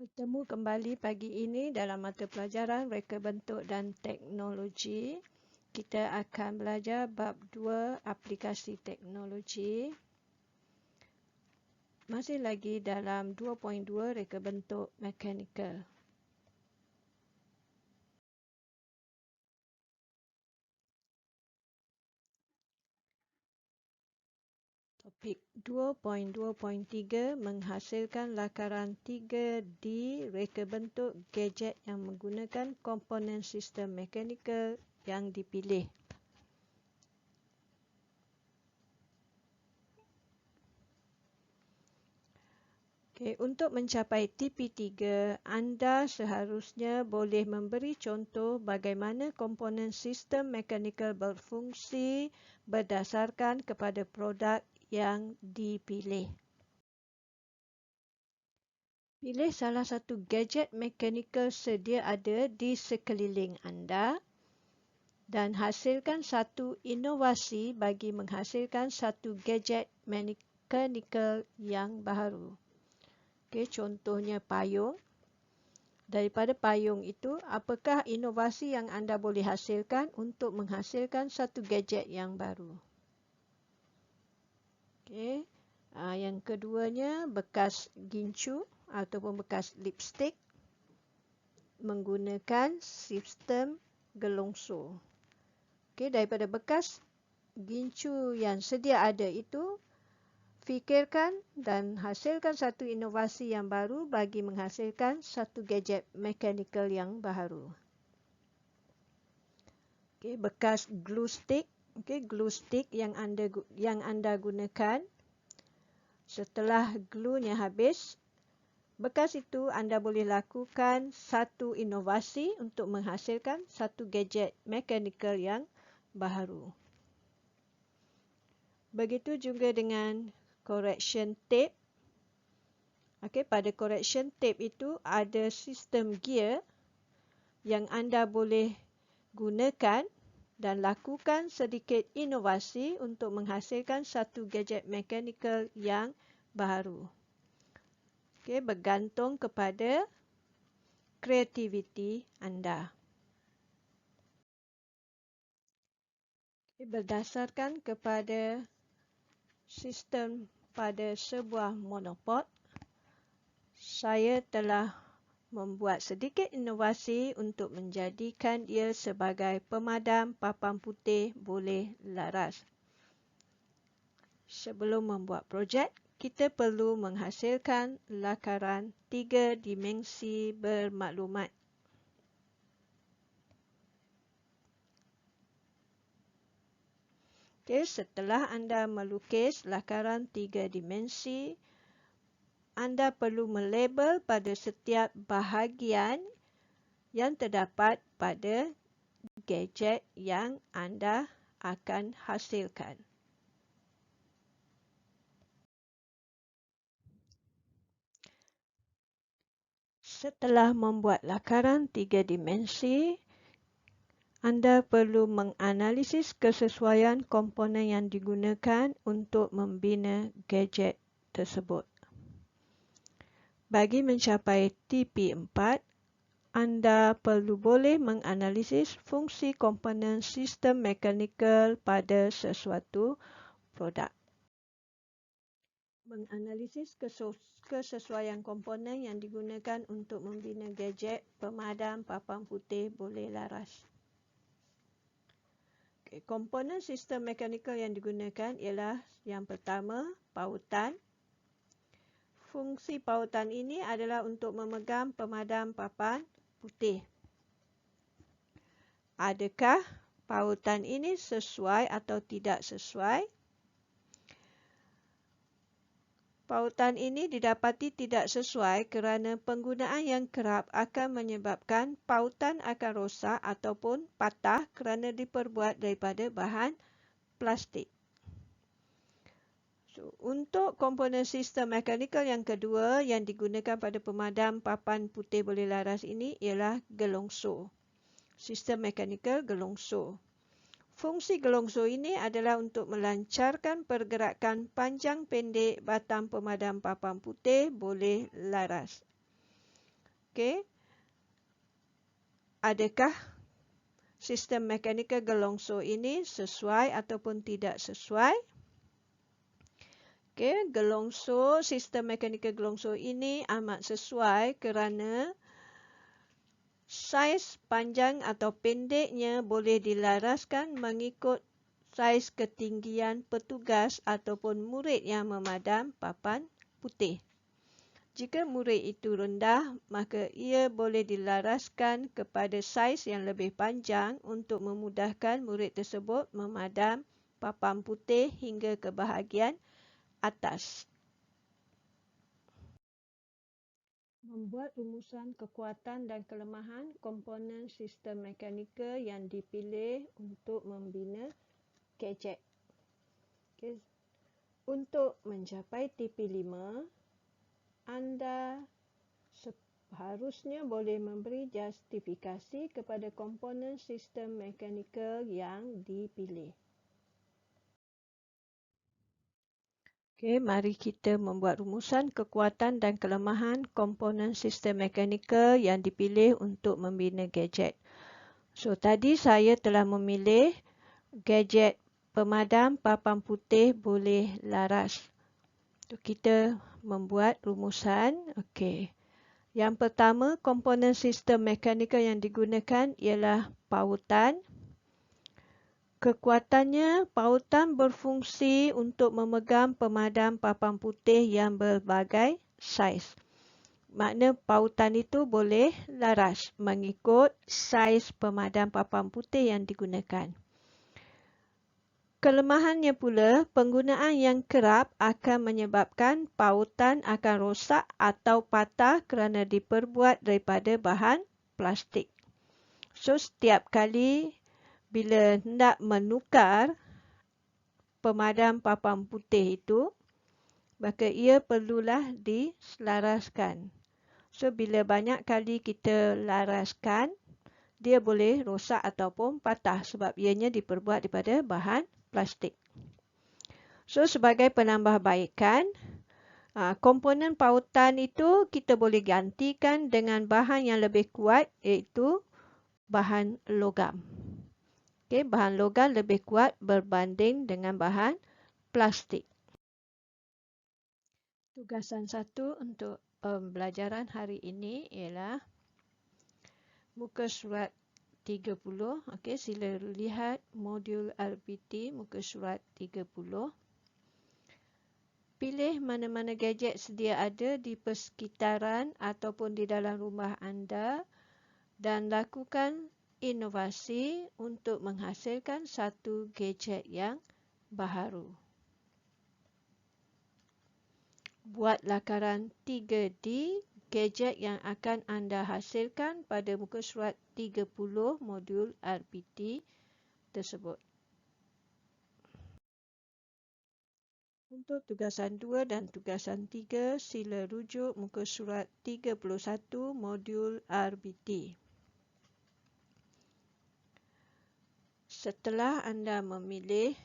Bertemu kembali pagi ini dalam mata pelajaran Reka Bentuk dan Teknologi. Kita akan belajar bab 2 aplikasi teknologi. Masih lagi dalam 2.2 Reka Bentuk Mechanical. Topik 2.2.3 menghasilkan lakaran 3D reka bentuk gadget yang menggunakan komponen sistem mekanikal yang dipilih. Untuk mencapai TP3, anda seharusnya boleh memberi contoh bagaimana komponen sistem mekanikal berfungsi berdasarkan kepada produk yang dipilih. Pilih salah satu gadget mekanikal sedia ada di sekeliling anda dan hasilkan satu inovasi bagi menghasilkan satu gadget mekanikal yang baru. Contohnya payung. Daripada payung itu, apakah inovasi yang anda boleh hasilkan untuk menghasilkan satu gadget yang baru? Yang keduanya, bekas gincu ataupun bekas lipstick menggunakan sistem gelongso. Daripada bekas gincu yang sedia ada itu, fikirkan dan hasilkan satu inovasi yang baru bagi menghasilkan satu gadget mekanikal yang baru. Bekas glue stick, glue stick yang anda gunakan, setelah glue-nya habis, bekas itu anda boleh lakukan satu inovasi untuk menghasilkan satu gadget mekanikal yang baru. Begitu juga dengan correction tape. Pada correction tape itu ada sistem gear yang anda boleh gunakan dan lakukan sedikit inovasi untuk menghasilkan satu gadget mekanikal yang baru. Bergantung kepada kreativiti anda. Berdasarkan kepada sistem pada sebuah monopod, saya telah membuat sedikit inovasi untuk menjadikan ia sebagai pemadam papan putih boleh laras. Sebelum membuat projek, kita perlu menghasilkan lakaran 3 dimensi bermaklumat. Setelah anda melukis lakaran 3 dimensi, anda perlu melabel pada setiap bahagian yang terdapat pada gadget yang anda akan hasilkan. Setelah membuat lakaran 3 dimensi, anda perlu menganalisis kesesuaian komponen yang digunakan untuk membina gadget tersebut. Bagi mencapai TP4, anda perlu boleh menganalisis fungsi komponen sistem mekanikal pada sesuatu produk. Menganalisis kesesuaian komponen yang digunakan untuk membina gadget pemadam papan putih boleh laras. Komponen sistem mekanikal yang digunakan ialah yang pertama, pautan. Fungsi pautan ini adalah untuk memegang pemadam papan putih. Adakah pautan ini sesuai atau tidak sesuai? Pautan ini didapati tidak sesuai kerana penggunaan yang kerap akan menyebabkan pautan akan rosak ataupun patah kerana diperbuat daripada bahan plastik. Untuk komponen sistem mekanikal yang kedua yang digunakan pada pemadam papan putih boleh laras ini ialah gelongso. Sistem mekanikal gelongso. Fungsi gelongso ini adalah untuk melancarkan pergerakan panjang pendek batang pemadam papan putih boleh laras. Okey. Adakah sistem mekanikal gelongso ini sesuai ataupun tidak sesuai? Okey, sistem mekanikal gelongso ini amat sesuai kerana saiz panjang atau pendeknya boleh dilaraskan mengikut saiz ketinggian petugas ataupun murid yang memadam papan putih. Jika murid itu rendah, maka ia boleh dilaraskan kepada saiz yang lebih panjang untuk memudahkan murid tersebut memadam papan putih hingga ke bahagian atas. Membuat rumusan kekuatan dan kelemahan komponen sistem mekanikal yang dipilih untuk membina gadget. Okay. Untuk mencapai TP5, anda seharusnya boleh memberi justifikasi kepada komponen sistem mekanikal yang dipilih. Okey, mari kita membuat rumusan kekuatan dan kelemahan komponen sistem mekanikal yang dipilih untuk membina gadget. So, tadi saya telah memilih gadget pemadam papan putih boleh laras. So, kita membuat rumusan. Okey. Yang pertama, komponen sistem mekanikal yang digunakan ialah pautan. Kekuatannya, pautan berfungsi untuk memegang pemadam papan putih yang berbagai saiz. Makna pautan itu boleh laras mengikut saiz pemadam papan putih yang digunakan. Kelemahannya pula, penggunaan yang kerap akan menyebabkan pautan akan rosak atau patah kerana diperbuat daripada bahan plastik. So, setiap kali bila hendak menukar pemadam papan putih itu, maka ia perlulah diselaraskan. So, bila banyak kali kita laraskan, dia boleh rosak ataupun patah sebab ianya diperbuat daripada bahan plastik. So, sebagai penambahbaikan, komponen pautan itu kita boleh gantikan dengan bahan yang lebih kuat iaitu bahan logam. Okay, bahan logam lebih kuat berbanding dengan bahan plastik. Tugasan 1 untuk pembelajaran hari ini ialah muka surat 30. Okay, sila lihat modul RPT muka surat 30. Pilih mana-mana gadget sedia ada di persekitaran ataupun di dalam rumah anda dan lakukan inovasi untuk menghasilkan satu gadget yang baharu. Buat lakaran 3D gadget yang akan anda hasilkan pada muka surat 30 modul RPT tersebut. Untuk tugasan 2 dan tugasan 3, sila rujuk muka surat 31 modul RPT. Setelah anda memilih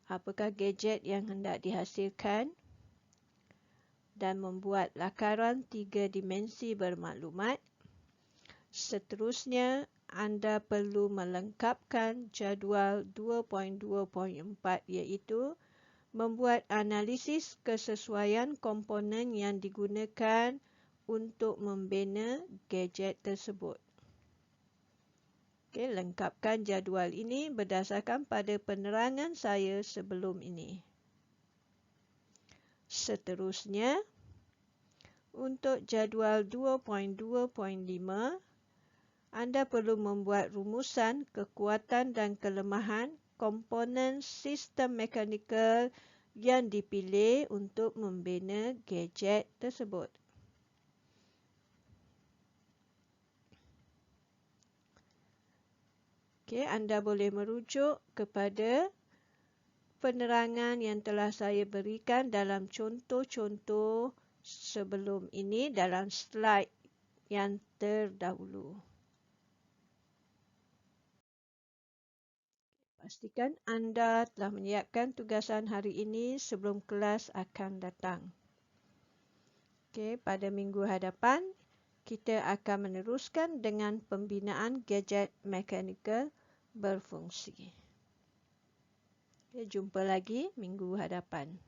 apakah gadget yang hendak dihasilkan dan membuat lakaran 3 dimensi bermaklumat, seterusnya anda perlu melengkapkan jadual 2.2.4 iaitu membuat analisis kesesuaian komponen yang digunakan untuk membina gadget tersebut. Okay, lengkapkan jadual ini berdasarkan pada penerangan saya sebelum ini. Seterusnya, untuk jadual 2.2.5, anda perlu membuat rumusan kekuatan dan kelemahan komponen sistem mekanikal yang dipilih untuk membina gadget tersebut. Okay, anda boleh merujuk kepada penerangan yang telah saya berikan dalam contoh-contoh sebelum ini dalam slide yang terdahulu. Pastikan anda telah menyiapkan tugasan hari ini sebelum kelas akan datang. Okay, pada minggu hadapan, kita akan meneruskan dengan pembinaan gadget mekanikal berfungsi. Jumpa lagi minggu hadapan.